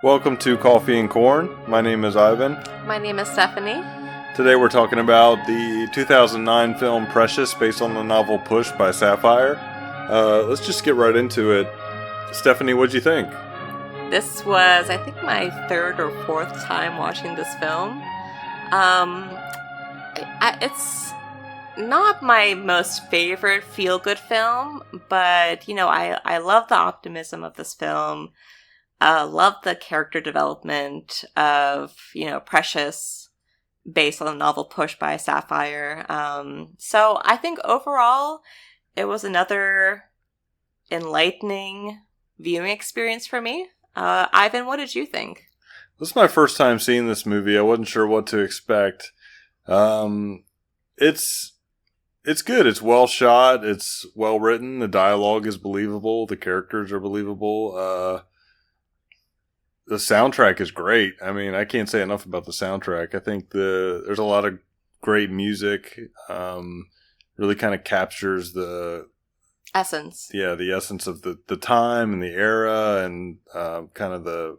Welcome to Coffee and Corn. My name is Ivan. My name is Stephanie. Today we're talking about the 2009 film Precious, based on the novel Push by Sapphire. Let's just get right into it. Stephanie, what'd you think? This was, I think, my third or fourth time watching this film. It's not my most favorite feel-good film, but, I love the optimism of this film. Love the character development of, Precious, based on the novel Push by Sapphire. So I think overall, it was another enlightening viewing experience for me. Ivan, what did you think? This is my first time seeing this movie. I wasn't sure what to expect. It's good. It's well shot. It's well written. The dialogue is believable. The characters are believable. The soundtrack is great. I mean, I can't say enough about the soundtrack. I think there's a lot of great music. Really kind of captures the essence. Yeah, the essence of the time and the era and kind of the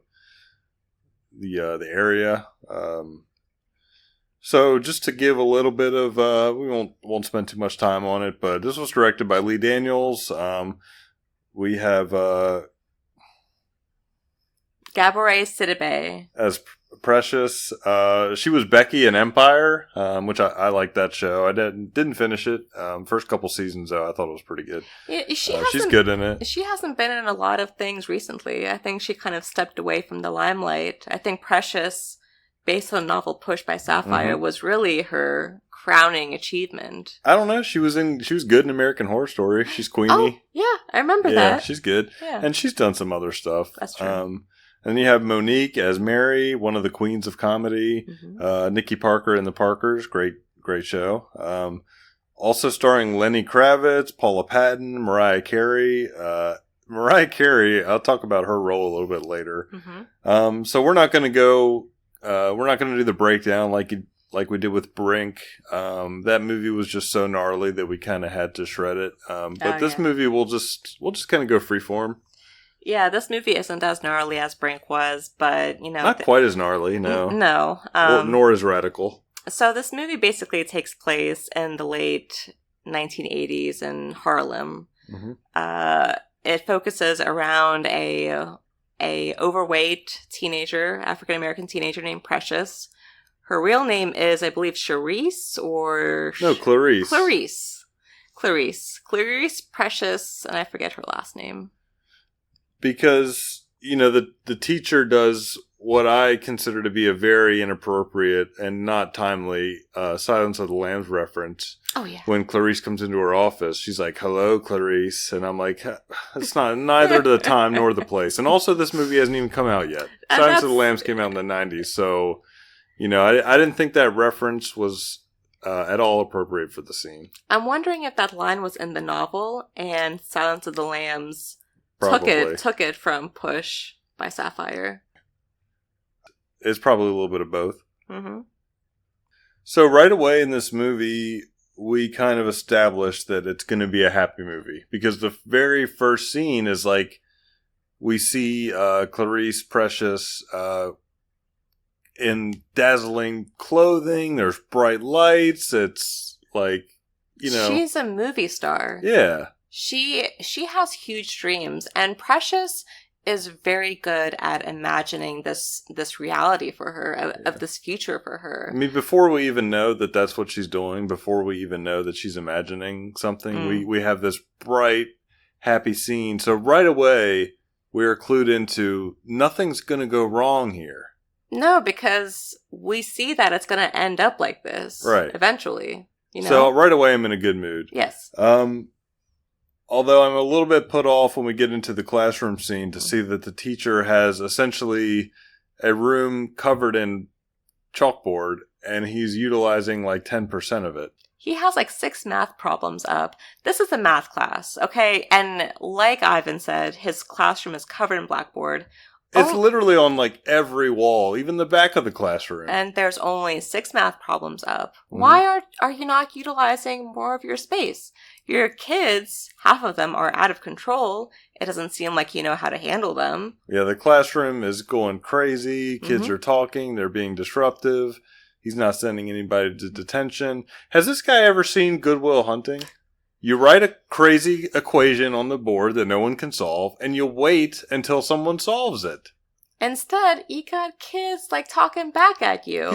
area. So just to give a little bit of, we won't spend too much time on it, but this was directed by Lee Daniels. We have Gabourey Sidibe as Precious. She was Becky in Empire, which I like that show. I didn't finish it. First couple seasons though, I thought it was pretty good. Yeah, she's good in it. She hasn't been in a lot of things recently. I think she kind of stepped away from the limelight. I think Precious, based on the novel Push by Sapphire, was really her crowning achievement. I don't know. She was good in American Horror Story. She's Queenie. Oh, yeah, I remember that. Yeah, she's good. Yeah. And she's done some other stuff. That's true. And you have Monique as Mary, one of the queens of comedy. Nikki Parker and the Parkers, great show. Also starring Lenny Kravitz, Paula Patton, Mariah Carey. Mariah Carey, I'll talk about her role a little bit later. So we're not going to do the breakdown like we did with Brink. That movie was just so gnarly that we kind of had to shred it. But this movie we'll just kind of go freeform. Yeah, this movie isn't as gnarly as Brink was, but, not quite as gnarly, no. No. Nor as radical. So this movie basically takes place in the late 1980s in Harlem. It focuses around a overweight teenager, African-American teenager named Precious. Her real name is, I believe, Charisse or... No, Clarice. Clarice Precious, and I forget her last name. Because, the teacher does what I consider to be a very inappropriate and not timely Silence of the Lambs reference. Oh, yeah. When Clarice comes into her office, she's like, "Hello, Clarice." And I'm like, it's not neither the time nor the place. And also, this movie hasn't even come out yet. Silence of the Lambs came out in the 90s. So, I didn't think that reference was at all appropriate for the scene. I'm wondering if that line was in the novel and Silence of the Lambs took it from Push by Sapphire. It's probably a little bit of both. So right away in this movie, we kind of established that it's going to be a happy movie. Because the very first scene is like, we see Clarice Precious in dazzling clothing. There's bright lights. It's like, She's a movie star. Yeah. She has huge dreams, and Precious is very good at imagining this reality for her, of this future for her. I mean, before we even know that that's what she's doing, before we even know that she's imagining something, we have this bright, happy scene. So right away, we're clued into nothing's going to go wrong here. No, because we see that it's going to end up like this. Right. Eventually. So right away, I'm in a good mood. Yes. Although I'm a little bit put off when we get into the classroom scene to see that the teacher has essentially a room covered in chalkboard and he's utilizing like 10% of it. He has like 6 math problems up. This is a math class, okay? And like Ivan said, his classroom is covered in blackboard. It's literally on like every wall, even the back of the classroom. And there's only 6 math problems up. Mm-hmm. Why are you not utilizing more of your space? Your kids, half of them are out of control. It doesn't seem like you know how to handle them. Yeah, the classroom is going crazy. Kids are talking. They're being disruptive. He's not sending anybody to detention. Has this guy ever seen Good Will Hunting? You write a crazy equation on the board that no one can solve, and you wait until someone solves it. Instead, you got kids like talking back at you.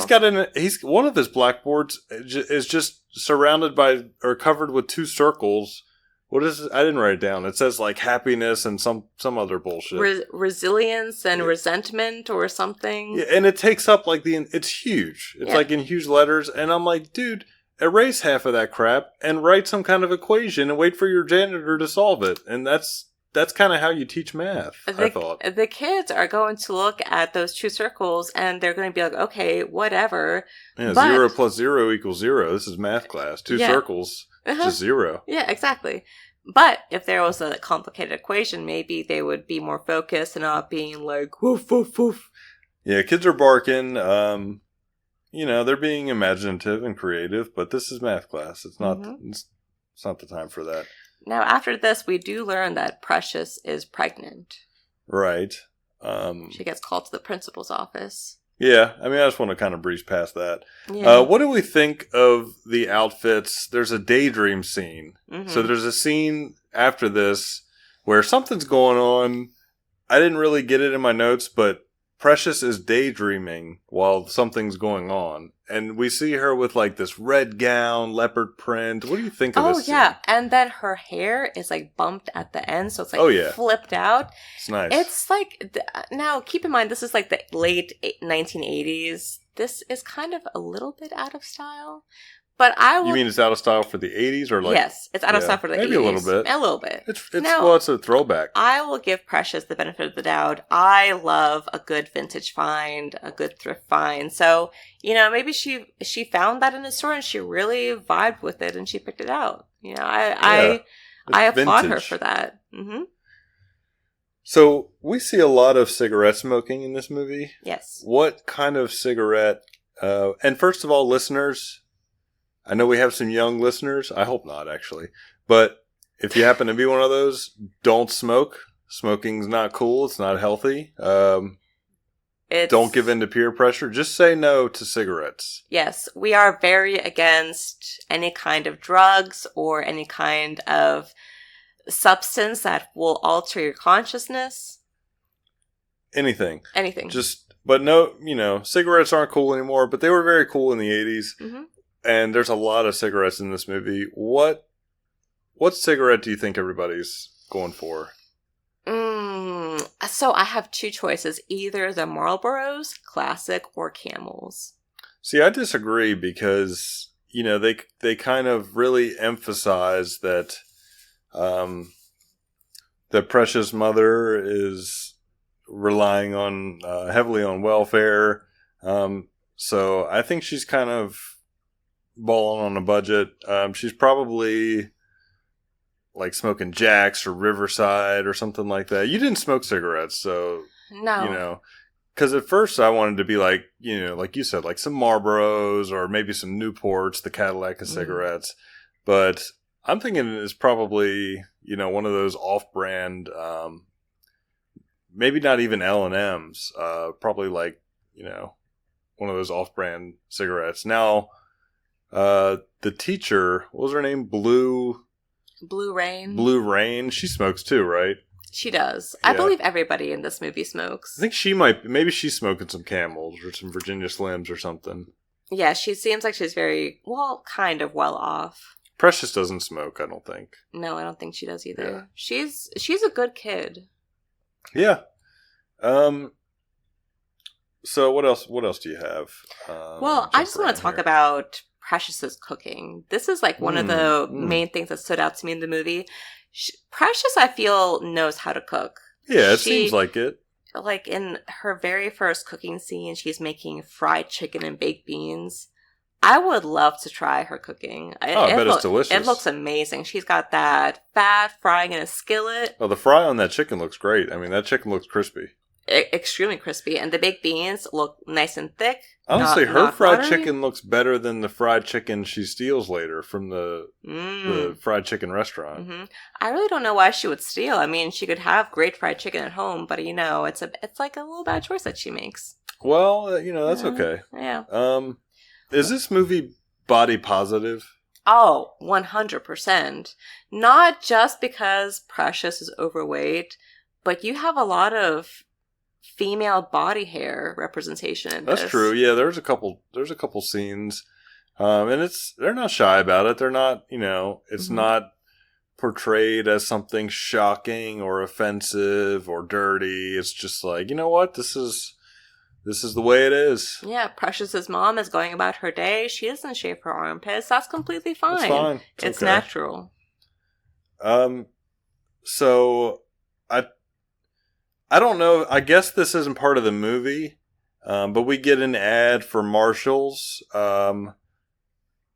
He's one of his blackboards is just surrounded by or covered with 2 circles. What is it? I didn't write it down. It says like happiness and some other bullshit. Resilience and resentment or something. Yeah, and it takes up like it's huge. It's like in huge letters, and I'm like, dude, erase half of that crap and write some kind of equation and wait for your janitor to solve it. And that's kind of how you teach math, I thought. The kids are going to look at those 2 circles and they're going to be like, okay, whatever. Yeah, 0 plus 0 equals 0. This is math class. 2 circles, just 0. Yeah, exactly. But if there was a complicated equation, maybe they would be more focused and not being like, woof, woof, woof. Yeah, kids are barking. They're being imaginative and creative, but this is math class. It's not. It's not the time for that. Now, after this, we do learn that Precious is pregnant. Right. She gets called to the principal's office. Yeah, I just want to kind of breeze past that. Yeah. What do we think of the outfits? There's a daydream scene. Mm-hmm. So there's a scene after this where something's going on. I didn't really get it in my notes, but Precious is daydreaming while something's going on. And we see her with like this red gown, leopard print. What do you think of this scene? Yeah. And then her hair is like bumped at the end. So it's like flipped out. It's nice. It's like, now keep in mind, this is like the late 1980s. This is kind of a little bit out of style. But You mean it's out of style for the 80s or like? Yes, it's out of style for the 80s. Maybe a little bit. A little bit. It's a throwback. I will give Precious the benefit of the doubt. I love a good vintage find, a good thrift find. So, maybe she found that in a store and she really vibed with it and she picked it out. I applaud her for that. Mm-hmm. So we see a lot of cigarette smoking in this movie. Yes. What kind of cigarette? And first of all, listeners, I know we have some young listeners. I hope not, actually. But if you happen to be one of those, don't smoke. Smoking's not cool. It's not healthy. Don't give in to peer pressure. Just say no to cigarettes. Yes, we are very against any kind of drugs or any kind of substance that will alter your consciousness. Anything. But no, cigarettes aren't cool anymore, but they were very cool in the 80s. Mm-hmm. And there's a lot of cigarettes in this movie. What cigarette do you think everybody's going for? So I have 2 choices. Either the Marlboros, Classic, or Camels. See, I disagree because, they kind of really emphasize that the Precious mother is relying on heavily on welfare. So I think she's kind of balling on a budget. She's probably like smoking Jacks or Riverside or something like that. You didn't smoke cigarettes, so no. Because at first I wanted to be like, like you said, like some Marlboros or maybe some Newports, the Cadillac of cigarettes. But I'm thinking it's probably one of those off-brand, maybe not even L&M's. Probably like one of those off-brand cigarettes. Now. The teacher, what was her name? Blue Rain. She smokes too, right? She does. Yeah. I believe everybody in this movie smokes. I think maybe she's smoking some Camels or some Virginia Slims or something. Yeah, she seems like she's very, kind of well off. Precious doesn't smoke, I don't think. No, I don't think she does either. Yeah. She's a good kid. Yeah. So what else do you have? I just want to talk about Precious's cooking. This is like one of the main things that stood out to me in the movie. Precious, I feel, knows how to cook. Yeah, it seems like it. Like in her very first cooking scene, she's making fried chicken and baked beans. I would love to try her cooking. I bet it's delicious. It looks amazing. She's got that fat frying in a skillet. Oh, the fry on that chicken looks great. That chicken looks crispy. extremely crispy, and the baked beans look nice and thick. Honestly, her not fried buttery. chicken looks better than the fried chicken she steals later from the fried chicken restaurant. Mm-hmm. I really don't know why she would steal. I mean, she could have great fried chicken at home, but it's like a little bad choice that she makes. Well, that's okay. Yeah. Is this movie body positive? Oh, 100%. Not just because Precious is overweight, but you have a lot of female body hair representation in this. That's true. Yeah, there's a couple scenes. And they're not shy about it. They're not, it's not portrayed as something shocking or offensive or dirty. It's just like, you know what? This is the way it is. Yeah, Precious's mom is going about her day. She doesn't shave her armpits. That's completely fine. It's fine. It's okay. natural. So I don't know. I guess this isn't part of the movie, but we get an ad for Marshalls, and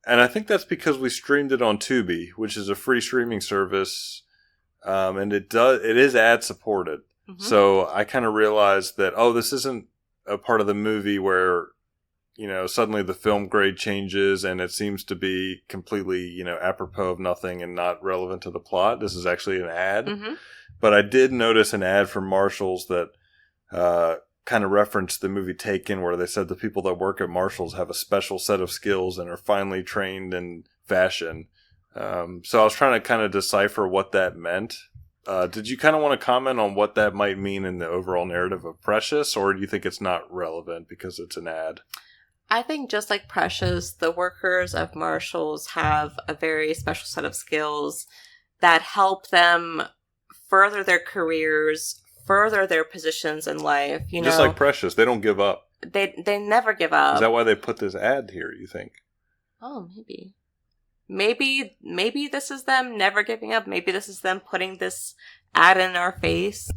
I think that's because we streamed it on Tubi, which is a free streaming service, and it is ad supported. Mm-hmm. So I kind of realized that this isn't a part of the movie where suddenly the film grade changes and it seems to be completely apropos of nothing and not relevant to the plot. This is actually an ad. Mm-hmm. But I did notice an ad for Marshalls that kind of referenced the movie Taken, where they said the people that work at Marshalls have a special set of skills and are finely trained in fashion. So I was trying to kind of decipher what that meant. Did you kind of want to comment on what that might mean in the overall narrative of Precious, or do you think it's not relevant because it's an ad? I think just like Precious, the workers of Marshalls have a very special set of skills that help them further their careers, further their positions in life. Just like Precious, they don't give up. They never give up. Is that why they put this ad here, you think? Oh, maybe. Maybe this is them never giving up. Maybe this is them putting this ad in our face.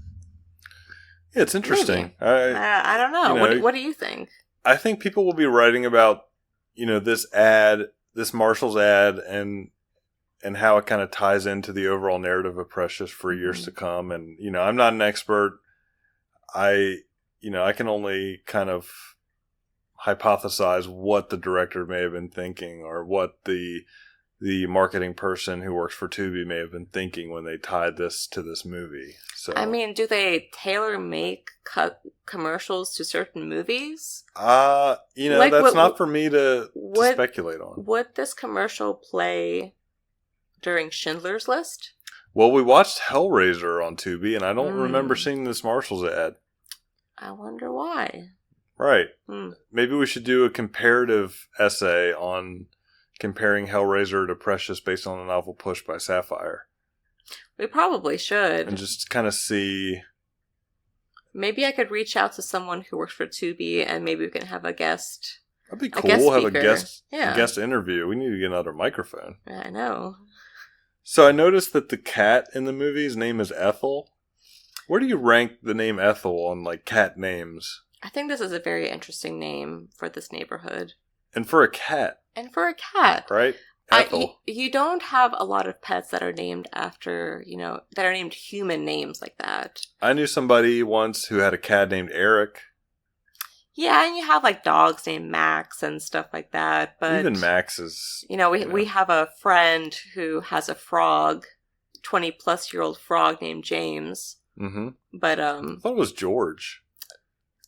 Yeah, it's interesting. I don't know. What do you think? I think people will be writing about, this ad, this Marshalls ad, and how it kind of ties into the overall narrative of Precious for years to come. And, I'm not an expert. I can only kind of hypothesize what the director may have been thinking, or what the marketing person who works for Tubi may have been thinking when they tied this to this movie. So, I mean, do they tailor make commercials to certain movies? That's not for me to speculate on. Would this commercial play during Schindler's List? Well, we watched Hellraiser on Tubi, and I don't remember seeing this Marshalls ad. I wonder why. Right. Maybe we should do a comparative essay on comparing Hellraiser to Precious based on the novel Push by Sapphire. We probably should. And just kind of see... Maybe I could reach out to someone who works for Tubi, and maybe we can have a guest. That'd be cool. We'll have a guest interview. We need to get another microphone. I know. So I noticed that the cat in the movie's name is Ethel. Where do you rank the name Ethel on, cat names? I think this is a very interesting name for this neighborhood. And for a cat. Right? Ethel. You don't have a lot of pets that are named after, that are named human names like that. I knew somebody once who had a cat named Eric. Yeah, and you have dogs named Max and stuff like that. But even Max is... We have a friend who has a frog, 20-plus-year-old frog named James. Mm-hmm. But I thought it was George.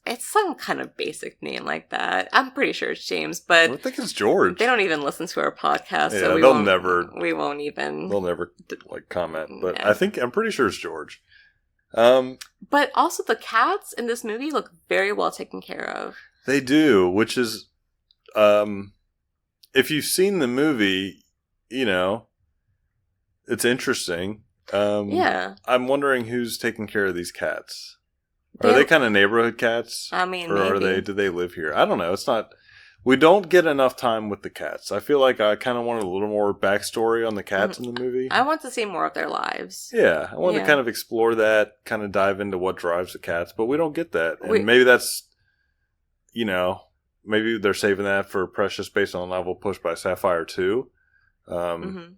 It's some kind of basic name like that. I'm pretty sure it's James, but... I think it's George. They don't even listen to our podcast, yeah, so they'll never comment. But yeah. I'm pretty sure it's George. But also the cats in this movie look very well taken care of. They do, which is... if you've seen the movie, it's interesting. Yeah. I'm wondering who's taking care of these cats. Are they kind of neighborhood cats? I mean, or maybe. do they live here? I don't know. It's not... We don't get enough time with the cats. I feel like I kind of wanted a little more backstory on the cats in the movie. I want to see more of their lives. Yeah. I want to kind of explore that, kind of dive into what drives the cats, but we don't get that. And maybe that's, maybe they're saving that for Precious based on the novel Push by Sapphire too. The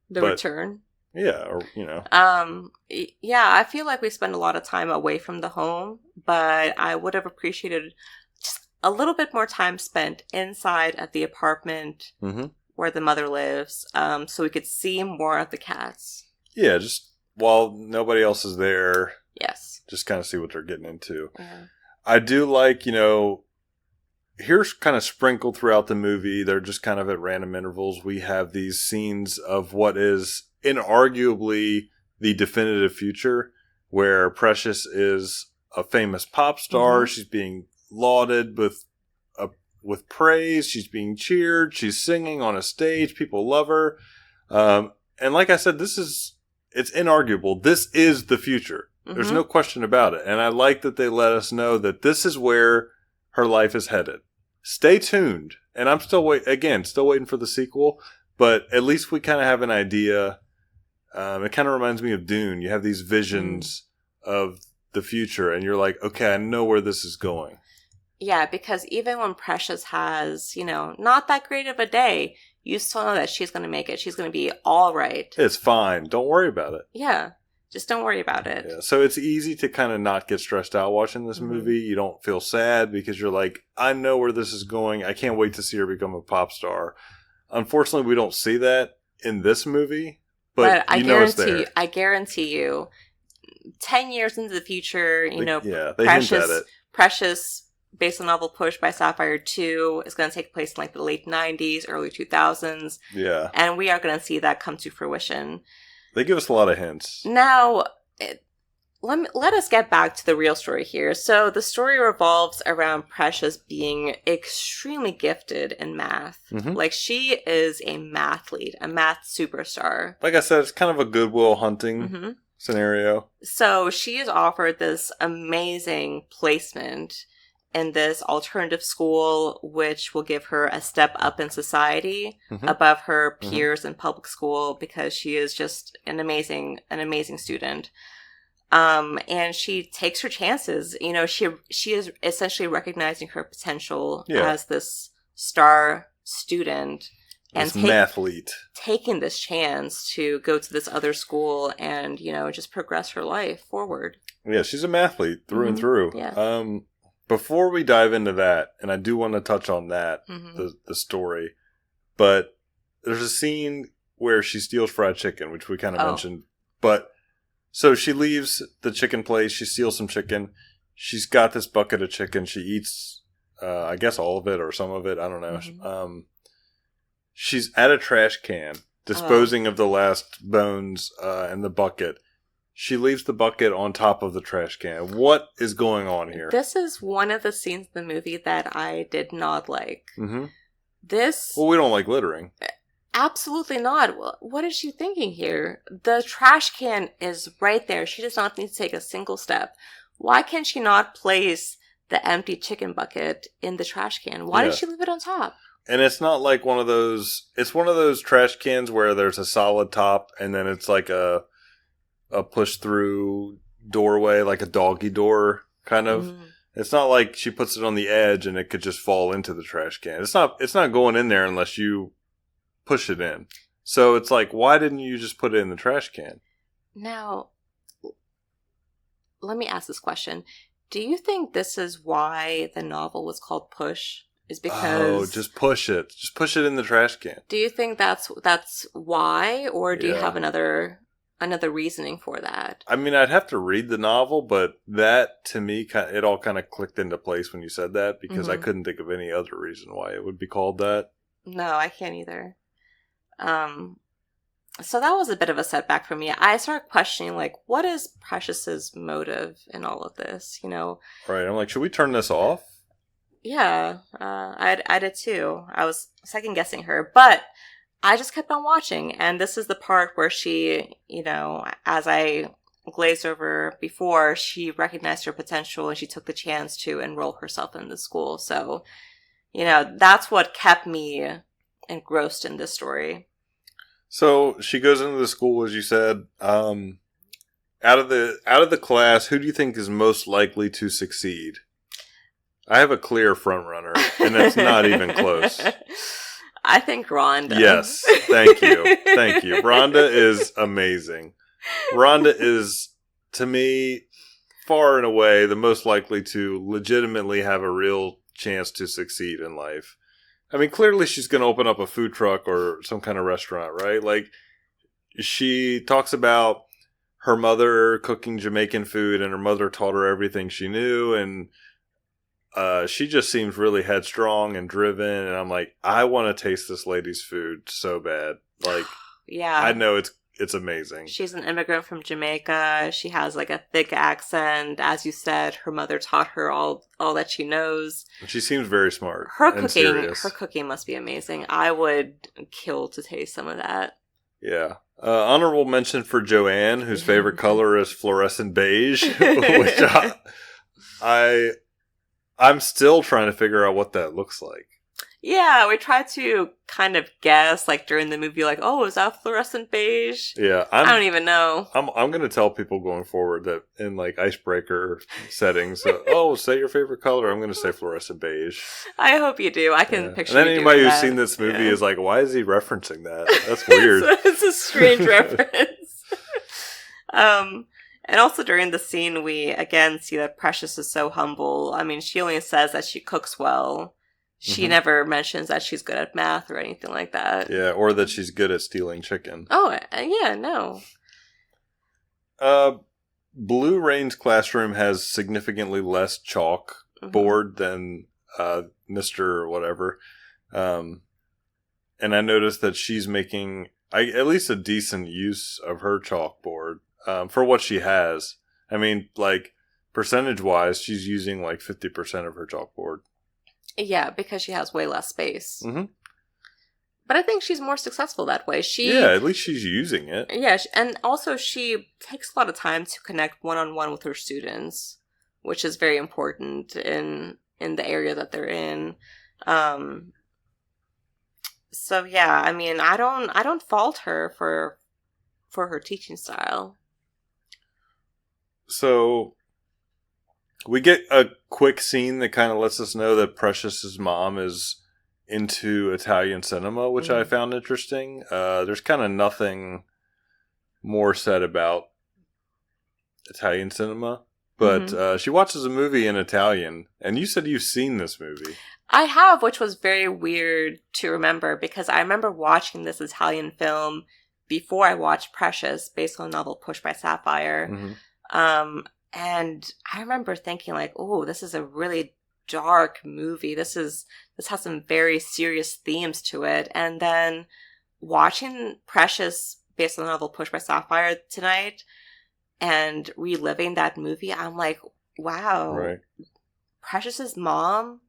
return? Yeah, or, Yeah, I feel like we spend a lot of time away from the home, but I would have appreciated just a little bit more time spent inside at the apartment where the mother lives, so we could see more of the cats. Yeah, just while nobody else is there. Yes. Just kind of see what they're getting into. Yeah. I do like, here's kind of sprinkled throughout the movie. They're just kind of at random intervals. We have these scenes of what is inarguably the definitive future, where Precious is a famous pop star. She's being lauded with praise. She's being cheered. She's singing on a stage. People love her. And like I said, it's inarguable. This is the future. There's no question about it. And I like that they let us know that this is where her life is headed. Stay tuned. And I'm still waiting for the sequel, but at least we kind of have an idea. It kind of reminds me of Dune. You have these visions of the future, and you're like, okay, I know where this is going. Yeah, because even when Precious has, not that great of a day, you still know that she's going to make it. She's going to be all right. It's fine. Don't worry about it. Yeah. Just don't worry about it. Yeah, so it's easy to kind of not get stressed out watching this movie. You don't feel sad because you're like, I know where this is going. I can't wait to see her become a pop star. Unfortunately, we don't see that in this movie, but it's there. I guarantee you, 10 years into the future, they Precious, hint at it. Precious, based on the novel Push by Sapphire 2, is going to take place in the late 90s, early 2000s. Yeah. And we are going to see that come to fruition. They give us a lot of hints. Now, let us get back to the real story here. So the story revolves around Precious being extremely gifted in math. Like, she is a mathlete, a math superstar. Like I said, it's kind of a Goodwill Hunting scenario. So she is offered this amazing placement in this alternative school, which will give her a step up in society above her peers in public school, because she is just an amazing student. And she takes her chances. She is essentially recognizing her potential as this star student and mathlete, taking this chance to go to this other school and, just progress her life forward. Yeah, she's a mathlete through and through. Yeah. Before we dive into that, and I do want to touch on that, the story, but there's a scene where she steals fried chicken, which we kind of mentioned. But so she leaves the chicken place, she steals some chicken, she's got this bucket of chicken, she eats, I guess all of it or some of it, I don't know. She's at a trash can, disposing of the last bones in the bucket. She leaves the bucket on top of the trash can. What is going on here? This is one of the scenes in the movie that I did not like. Well, we don't like littering. Absolutely not. What is she thinking here? The trash can is right there. She does not need to take a single step. Why can she not place the empty chicken bucket in the trash can? Why did she leave it on top? And it's not like one of those... It's one of those trash cans where there's a solid top and then it's like a push-through doorway, like a doggy door, kind of. It's not like she puts it on the edge and it could just fall into the trash can. It's not going in there unless you push it in. So it's like, why didn't you just put it in the trash can? Now, let me ask this question. Do you think this is why the novel was called Push? Is because... just push it. Just push it in the trash can. Do you think that's why? Or do you have another reasoning for that? I mean, I'd have to read the novel, but that, to me, it all kind of clicked into place when you said that, because I couldn't think of any other reason why it would be called that. No, I can't either. So that was a bit of a setback for me. I started questioning, what is Precious's motive in all of this, Right, I'm like, should we turn this off? Yeah, I did too. I was second-guessing her, but... I just kept on watching, and this is the part where she, as I glazed over before, she recognized her potential and she took the chance to enroll herself in the school. So, that's what kept me engrossed in this story. So she goes into the school, as you said. Out of the class, who do you think is most likely to succeed? I have a clear front runner, and it's not even close. I think Rhonda. Yes, thank you. Thank you. Rhonda is amazing. Rhonda is, to me, far and away the most likely to legitimately have a real chance to succeed in life. I mean, clearly she's going to open up a food truck or some kind of restaurant, right? Like, she talks about her mother cooking Jamaican food, and her mother taught her everything she knew, and she just seems really headstrong and driven, and I'm like, I want to taste this lady's food so bad. Like, yeah, I know it's amazing. She's an immigrant from Jamaica. She has like a thick accent. As you said, her mother taught her all that she knows. She seems very smart. Her cooking must be amazing. I would kill to taste some of that. Yeah. Honorable mention for Joanne, whose favorite color is fluorescent beige, which I'm still trying to figure out what that looks like. Yeah, we tried to kind of guess, like, during the movie, like, oh, is that fluorescent beige? Yeah. I don't even know. I'm going to tell people going forward that in, like, icebreaker settings, say your favorite color. I'm going to say fluorescent beige. I hope you do. I can picture And then you anybody doing who's that. seen this movie is like, why is he referencing that? That's weird. It's a strange reference. And also during the scene, we again see that Precious is so humble. I mean, she only says that she cooks well. She never mentions that she's good at math or anything like that. Yeah, or that she's good at stealing chicken. Oh, yeah, no. Blue Rain's classroom has significantly less chalkboard than Mr. whatever. And I noticed that she's making at least a decent use of her chalkboard for what she has. I mean, like, percentage-wise, she's using like 50% of her chalkboard. Yeah, because she has way less space. Mm-hmm. But I think she's more successful that way. At least she's using it. Yeah, and also she takes a lot of time to connect one-on-one with her students, which is very important in the area that they're in. So yeah, I mean, I don't fault her for her teaching style. So we get a quick scene that kind of lets us know that Precious's mom is into Italian cinema, which I found interesting. There's kind of nothing more said about Italian cinema, but she watches a movie in Italian, and you said you've seen this movie. I have, which was very weird to remember, because I remember watching this Italian film before I watched Precious, based on a novel Pushed by Sapphire. And I remember thinking, like, oh, this is a really dark movie. This has some very serious themes to it. And then watching Precious, based on the novel Pushed by Sapphire tonight, and reliving that movie, I'm like, wow, right. Precious's mom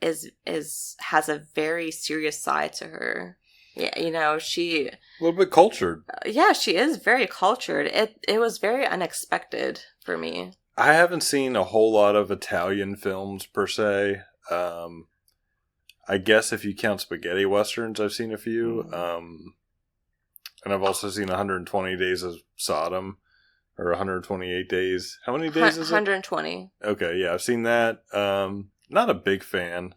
has a very serious side to her. Yeah, you know, she... A little bit cultured. Yeah, she is very cultured. It was very unexpected for me. I haven't seen a whole lot of Italian films, per se. I guess if you count spaghetti westerns, I've seen a few. And I've also seen 120 Days of Sodom, or 128 Days. How many days is it? 120. Okay, yeah, I've seen that. Not a big fan.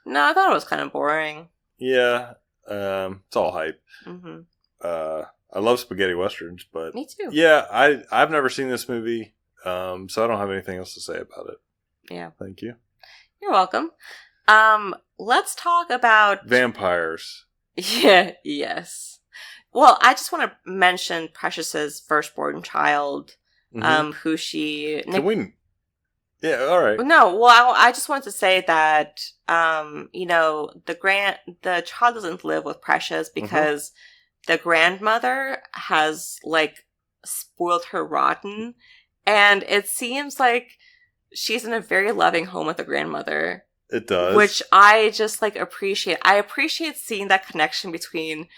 No, I thought it was kind of boring. Yeah. It's all hype. I love spaghetti westerns, but me too. Yeah, I've never seen this movie, so I don't have anything else to say about it. Yeah, thank you. You're welcome. Let's talk about vampires. Yeah. Yes. Well, I just want to mention Precious's firstborn child, who she. Can we? Yeah, all right. No, well, I just wanted to say that, you know, the child doesn't live with Precious because the grandmother has, like, spoiled her rotten, and it seems like she's in a very loving home with the grandmother. It does. Which I just, like, appreciate. I appreciate seeing that connection between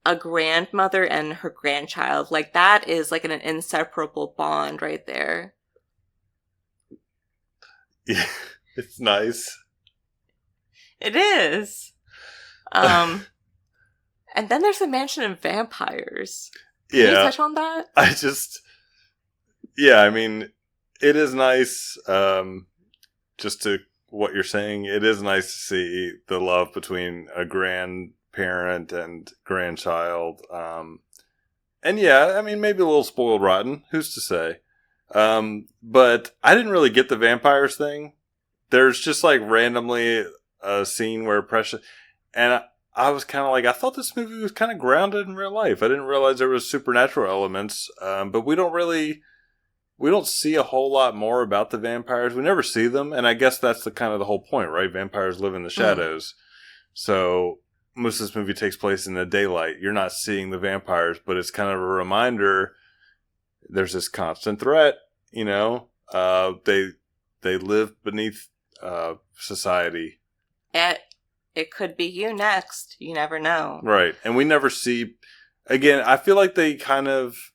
a grandmother and her grandchild. Like, that is, like, an inseparable bond right there. Yeah, it's nice. It is. And then there's the mansion of vampires. Can you touch on that? I mean, it is nice, just to what you're saying. It is nice to see the love between a grandparent and grandchild. And yeah, I mean, maybe a little spoiled rotten. Who's to say? But I didn't really get the vampires thing. There's just like randomly a scene where Precious, and I was kind of like, I thought this movie was kind of grounded in real life. I didn't realize there was supernatural elements. But we don't see a whole lot more about the vampires. We never see them. And I guess that's the kind of the whole point, right? Vampires live in the shadows. So most of this movie takes place in the daylight. You're not seeing the vampires, but it's kind of a reminder there's this constant threat, you know. They live beneath society. It could be you next. You never know. Right. And we never see... Again, I feel like they kind of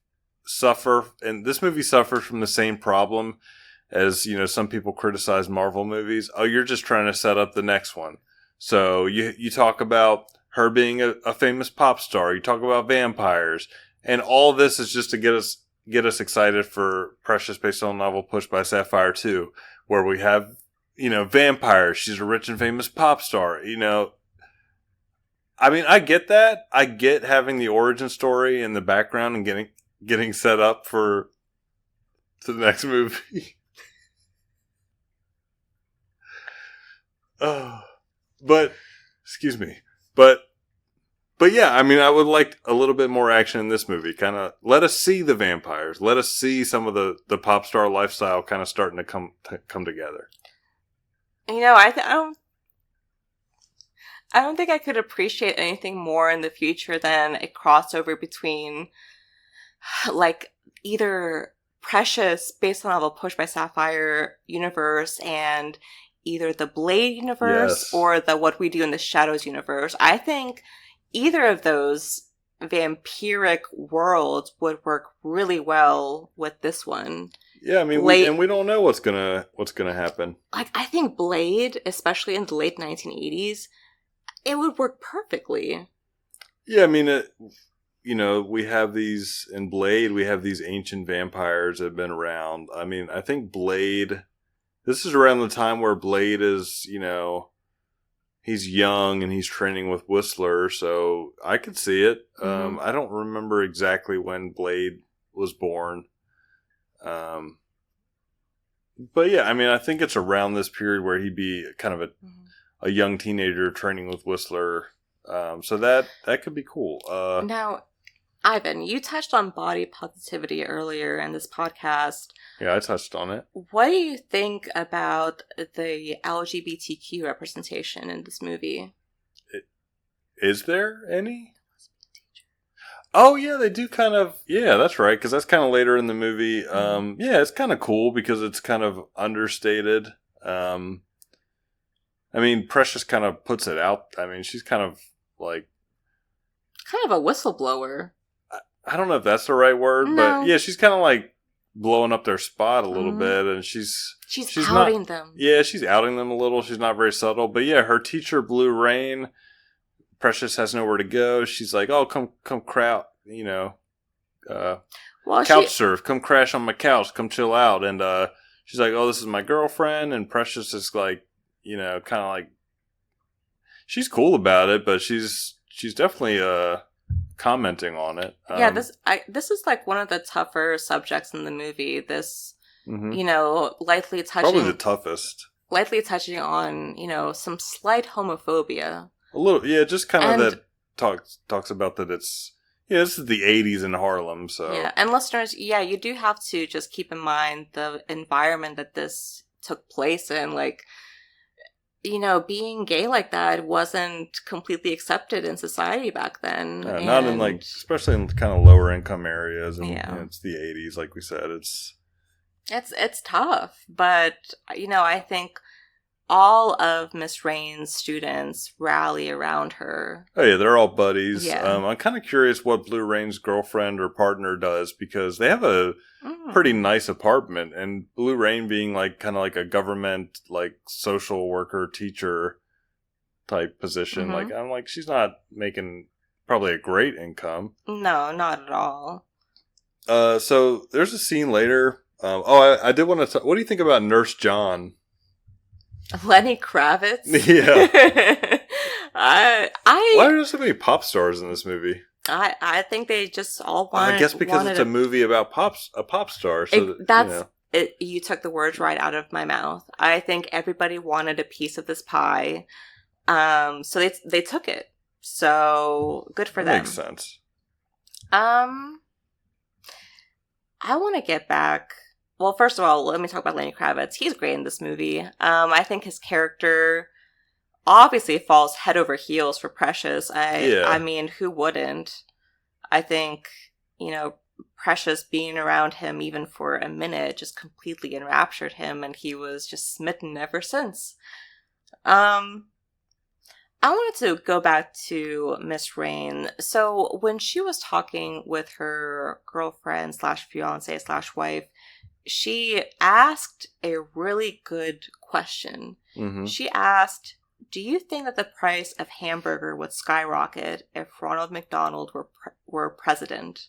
suffer... And this movie suffers from the same problem as, you know, some people criticize Marvel movies. Oh, you're just trying to set up the next one. So you talk about her being a famous pop star. You talk about vampires. And all this is just to get us excited for Precious based on a novel Pushed by Sapphire 2, where we have... You know, vampires. She's a rich and famous pop star. You know, I mean, I get that. I get having the origin story in the background and getting set up for the next movie. But excuse me. But yeah, I mean, I would like a little bit more action in this movie. Kind of let us see the vampires. Let us see some of the pop star lifestyle kind of starting to come together. You know, I don't think I could appreciate anything more in the future than a crossover between, like, either Precious, based on the novel Pushed by Sapphire universe, and either the Blade universe or the What We Do in the Shadows universe. I think either of those vampiric worlds would work really well with this one. Yeah, I mean, we don't know what's gonna happen. Like, I think Blade, especially in the late 1980s, it would work perfectly. Yeah, I mean, you know, we have these in Blade. We have these ancient vampires that have been around. I mean, I think Blade. This is around the time where Blade is, you know, he's young and he's training with Whistler, so I could see it. I don't remember exactly when Blade was born. But yeah, I mean, I think it's around this period where he'd be kind of a young teenager training with Whistler. So that could be cool. Now, Ivan, you touched on body positivity earlier in this podcast. Yeah, I touched on it. What do you think about the LGBTQ representation in this movie? Is there any? Oh, yeah, they do kind of... Yeah, that's right, because that's kind of later in the movie. Yeah, it's kind of cool because it's kind of understated. I mean, Precious kind of puts it out. I mean, she's kind of like... Kind of a whistleblower. I don't know if that's the right word, but yeah, she's kind of like blowing up their spot a little bit, and she's outing them. Yeah, she's outing them a little. She's not very subtle, but yeah, her teacher, Blue Rain... Precious has nowhere to go. She's like, oh, come crowd, you know, couch surf. Come crash on my couch. Come chill out. And she's like, oh, this is my girlfriend. And Precious is like, you know, kind of like, she's cool about it, but she's definitely commenting on it. Yeah, this is like one of the tougher subjects in the movie. This, you know, lightly touching, probably the toughest. Lightly touching on, you know, some slight homophobia. A little, yeah, just kind of that talks about that it's, yeah, this is the 80s in Harlem, so. Yeah, and listeners, yeah, you do have to just keep in mind the environment that this took place in. Like, you know, being gay like that wasn't completely accepted in society back then. Not in, like, especially in kind of lower income areas, and you know, it's the 80s, like we said, it's tough, but, you know, I think all of Miss Rain's students rally around her. Oh yeah, they're all buddies. Yeah. I'm kind of curious what Blue Rain's girlfriend or partner does, because they have a pretty nice apartment, and Blue Rain being like kind of like a government like social worker teacher type position. Like I'm like, she's not making probably a great income. No, not at all. So there's a scene later. I did want to. What do you think about Nurse John? Lenny Kravitz? Yeah. Why are there so many pop stars in this movie? I think they just all wanted. I guess because it's a movie about a pop star. So you took the words right out of my mouth. I think everybody wanted a piece of this pie, so they took it. So good for them. Makes sense. I want to get back. Well, first of all, let me talk about Lenny Kravitz. He's great in this movie. I think his character obviously falls head over heels for Precious. I mean, who wouldn't? I think, Precious being around him even for a minute just completely enraptured him, and he was just smitten ever since. I wanted to go back to Miss Rain. So when she was talking with her girlfriend / fiance / wife, she asked a really good question. Mm-hmm. She asked, do you think that the price of hamburger would skyrocket if Ronald McDonald were president?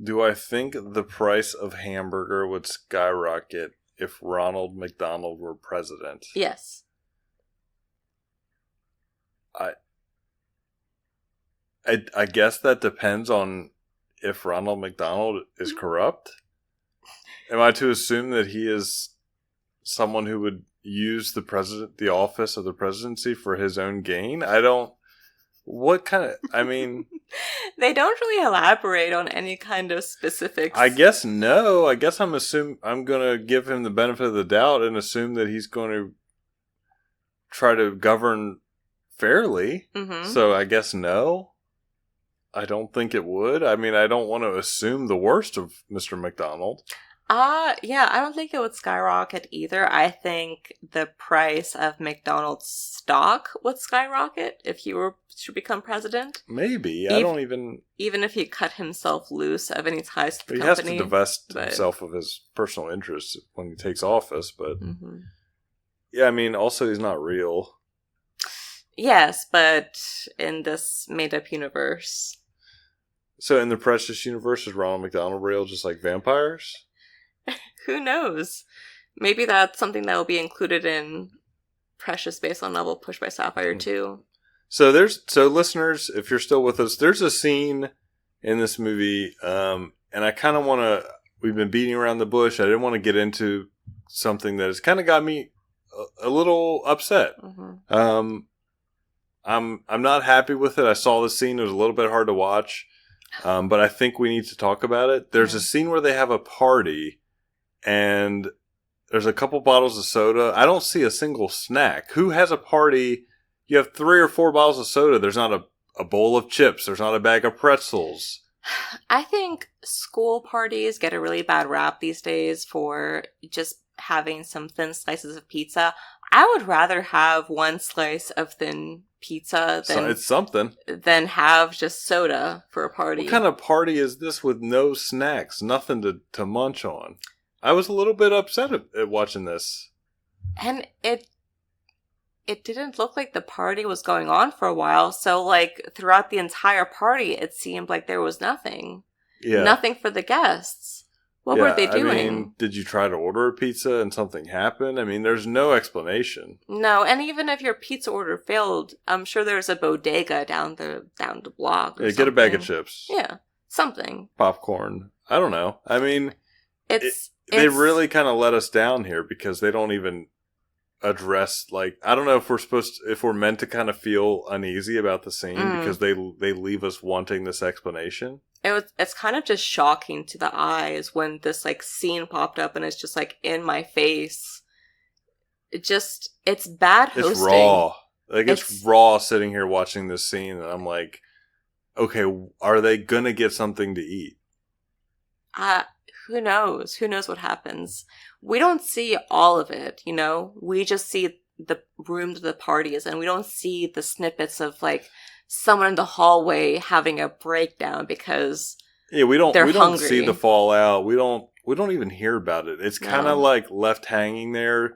Do I think the price of hamburger would skyrocket if Ronald McDonald were president? Yes. I guess that depends on if Ronald McDonald is corrupt. Am I to assume that he is someone who would use the office of the presidency for his own gain? They don't really elaborate on any kind of specifics. I guess no. I guess I'm going to give him the benefit of the doubt and assume that he's going to try to govern fairly. Mm-hmm. So I guess no. I don't think it would. I mean, I don't want to assume the worst of Mr. McDonald. Yeah, I don't think it would skyrocket either. I think the price of McDonald's stock would skyrocket if he were to become president. Maybe. Even if he cut himself loose of any ties to the company. He has to divest himself of his personal interests when he takes office, but... Mm-hmm. Yeah, I mean, also he's not real. Yes, but in this made-up universe... So in the Precious universe, is Ronald McDonald real just like vampires? Who knows? Maybe that's something that will be included in Precious based on novel Pushed by Sapphire too. So listeners, if you're still with us, there's a scene in this movie, and I kind of want to. We've been beating around the bush. I didn't want to get into something that has kind of got me a little upset. Mm-hmm. I'm not happy with it. I saw the scene. It was a little bit hard to watch. But I think we need to talk about it. There's a scene where they have a party and there's a couple bottles of soda. I don't see a single snack. Who has a party? You have 3 or 4 bottles of soda. There's not a bowl of chips. There's not a bag of pretzels. I think school parties get a really bad rap these days for just having some thin slices of pizza. I would rather have one slice of thin pizza than have just soda for a party. What kind of party is this with no snacks, nothing to munch on? I was a little bit upset at watching this. And it didn't look like the party was going on for a while, so like throughout the entire party it seemed like there was nothing. Yeah. Nothing for the guests. What were they doing? I mean, did you try to order a pizza and something happened? I mean, there's no explanation. No, and even if your pizza order failed, I'm sure there's a bodega down the block. Or get a bag of chips. Yeah, something. Popcorn. I don't know. I mean, they really kind of let us down here because they don't even address, like, I don't know if we're meant to kind of feel uneasy about the scene because they leave us wanting this explanation. It's kind of just shocking to the eyes when this like scene popped up and it's just like in my face. It's bad hosting. It's raw. Like it's raw sitting here watching this scene and I'm like, okay, are they gonna get something to eat? Who knows? Who knows what happens? We don't see all of it, We just see the room that the party is in. We don't see the snippets of like someone in the hallway having a breakdown because we don't see the fallout. We don't even hear about it. It's kind of like left hanging there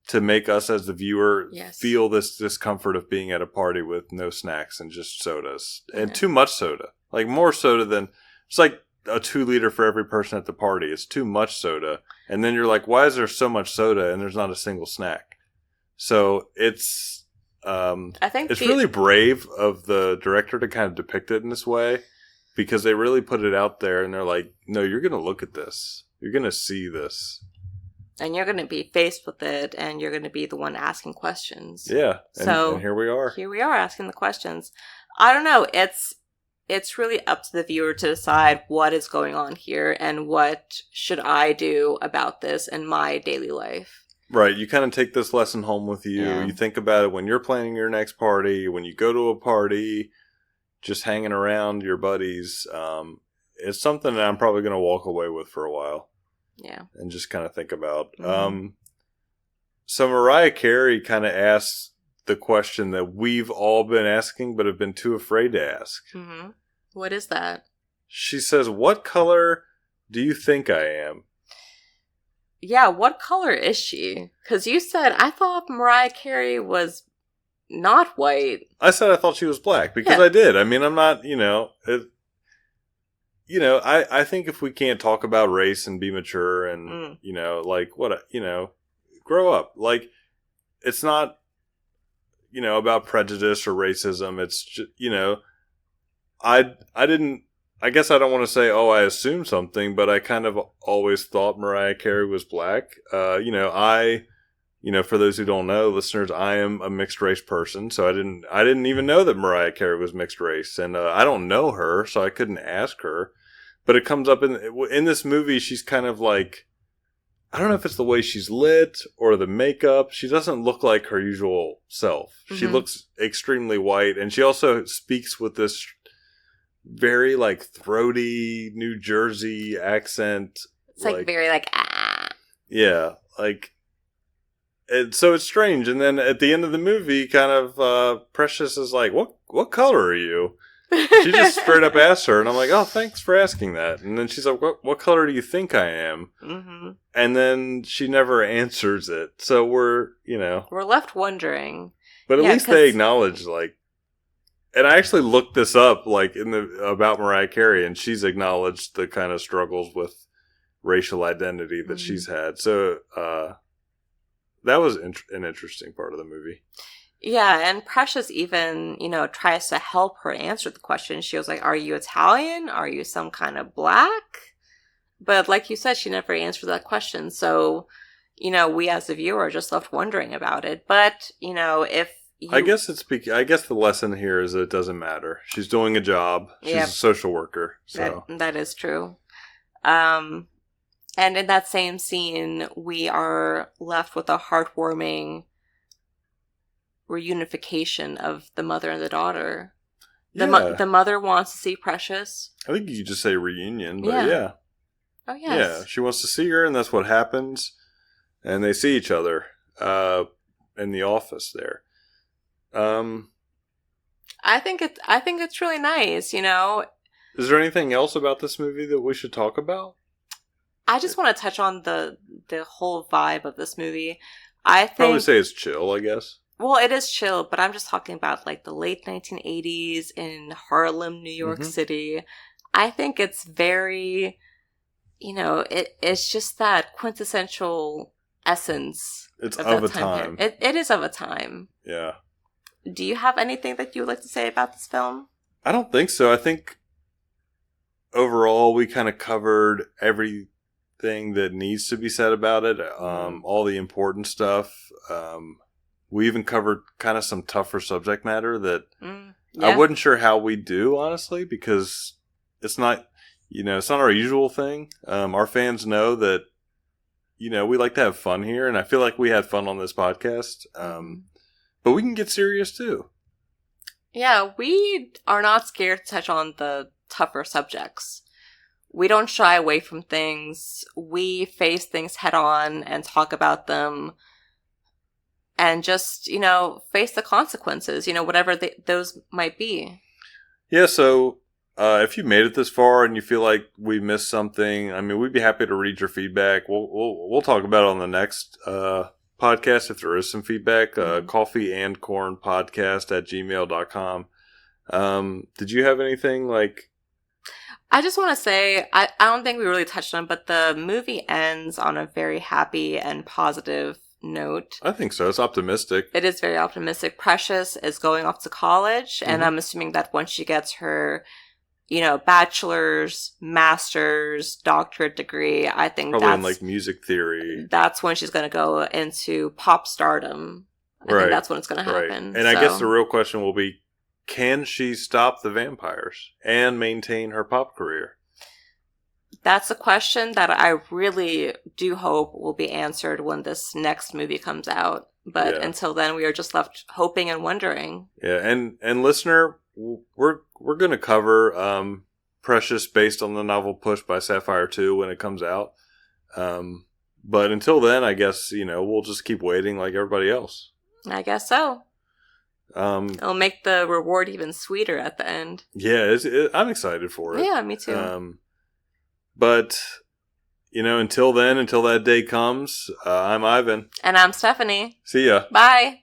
to make us as the viewer feel this discomfort of being at a party with no snacks and just sodas and too much soda. Like more soda than it's like a 2-liter for every person at the party. It's too much soda. And then you're like, why is there so much soda and there's not a single snack? So it's I think it's really brave of the director to kind of depict it in this way, because they really put it out there and they're like, no, you're going to look at this. You're going to see this. And you're going to be faced with it, and you're going to be the one asking questions. Yeah. And here we are. Here we are asking the questions. I don't know. It's really up to the viewer to decide what is going on here and what should I do about this in my daily life. Right. You kind of take this lesson home with you. Yeah. You think about it when you're planning your next party, when you go to a party, just hanging around your buddies. It's something that I'm probably going to walk away with for a while. Yeah. And just kind of think about. Mm-hmm. So Mariah Carey kind of asks the question that we've all been asking but have been too afraid to ask. Mm-hmm. What is that? She says, what color do you think I am? Yeah, what color is she? Because you said, I thought Mariah Carey was not white. I said I thought she was black, because I did. I mean, I'm not, I think if we can't talk about race and be mature and, grow up. Like, it's not, about prejudice or racism. It's just, I guess I don't want to say, I assumed something, but I kind of always thought Mariah Carey was black. For those who don't know, listeners, I am a mixed race person, so I didn't even know that Mariah Carey was mixed race, and I don't know her, so I couldn't ask her. But it comes up in this movie. She's kind of like, I don't know if it's the way she's lit or the makeup. She doesn't look like her usual self. Mm-hmm. She looks extremely white, and she also speaks with this very like throaty New Jersey accent. It's like very like yeah, like. And so it's strange. And then at the end of the movie, kind of Precious is like, "What color are you?" She just straight up asked her, and I'm like, "Oh, thanks for asking that." And then she's like, "What color do you think I am?" Mm-hmm. And then she never answers it. So we're left wondering. But at least they acknowledge like. And I actually looked this up, like about Mariah Carey, and she's acknowledged the kind of struggles with racial identity that she's had. So that was an interesting part of the movie. Yeah, and Precious even, tries to help her answer the question. She was like, "Are you Italian? Are you some kind of black?" But like you said, she never answered that question. So, we as the viewer are just left wondering about it. But if I guess the lesson here is that it doesn't matter. She's doing a job. She's a social worker. So that is true. And in that same scene, we are left with a heartwarming reunification of the mother and the daughter. The mother wants to see Precious. I think you could just say reunion, but yeah. Oh, yes. Yeah, she wants to see her, and that's what happens. And they see each other in the office there. I think it's really nice, Is there anything else about this movie that we should talk about? I just want to touch on the whole vibe of this movie. I think probably say it's chill, I guess. Well, it is chill, but I'm just talking about like the late 1980s in Harlem, New York City. I think it's very, it's just that quintessential essence. It's of a time. It is of a time. Yeah. Do you have anything that you would like to say about this film? I don't think so. I think overall we kind of covered everything that needs to be said about it. All the important stuff. We even covered kind of some tougher subject matter that I wasn't sure how we do, honestly, because it's not, it's not our usual thing. Our fans know that, we like to have fun here, and I feel like we had fun on this podcast. But we can get serious too. Yeah, we are not scared to touch on the tougher subjects. We don't shy away from things. We face things head on and talk about them. And just, face the consequences, whatever those might be. Yeah, so if you made it this far and you feel like we missed something, I mean, we'd be happy to read your feedback. We'll talk about it on the next podcast if there is some feedback. coffeeandcornpodcast@gmail.com. Did you have anything like I just want to say, I don't think we really touched on it, but the movie ends on a very happy and positive note. I think so. It's optimistic. It is very optimistic. Precious is going off to college, and I'm assuming that once she gets her, bachelor's, master's, doctorate degree, I think probably in like music theory. That's when she's going to go into pop stardom. I think that's when it's going to happen. Right. And I guess the real question will be, can she stop the vampires and maintain her pop career? That's a question that I really do hope will be answered when this next movie comes out. But until then, we are just left hoping and wondering. Yeah, and listener, we're going to cover Precious based on the novel Push by Sapphire 2 when it comes out. But until then, I guess, we'll just keep waiting like everybody else. I guess so. It'll make the reward even sweeter at the end. Yeah, I'm excited for it. Yeah, me too. But, until then, until that day comes, I'm Ivan. And I'm Stephanie. See ya. Bye.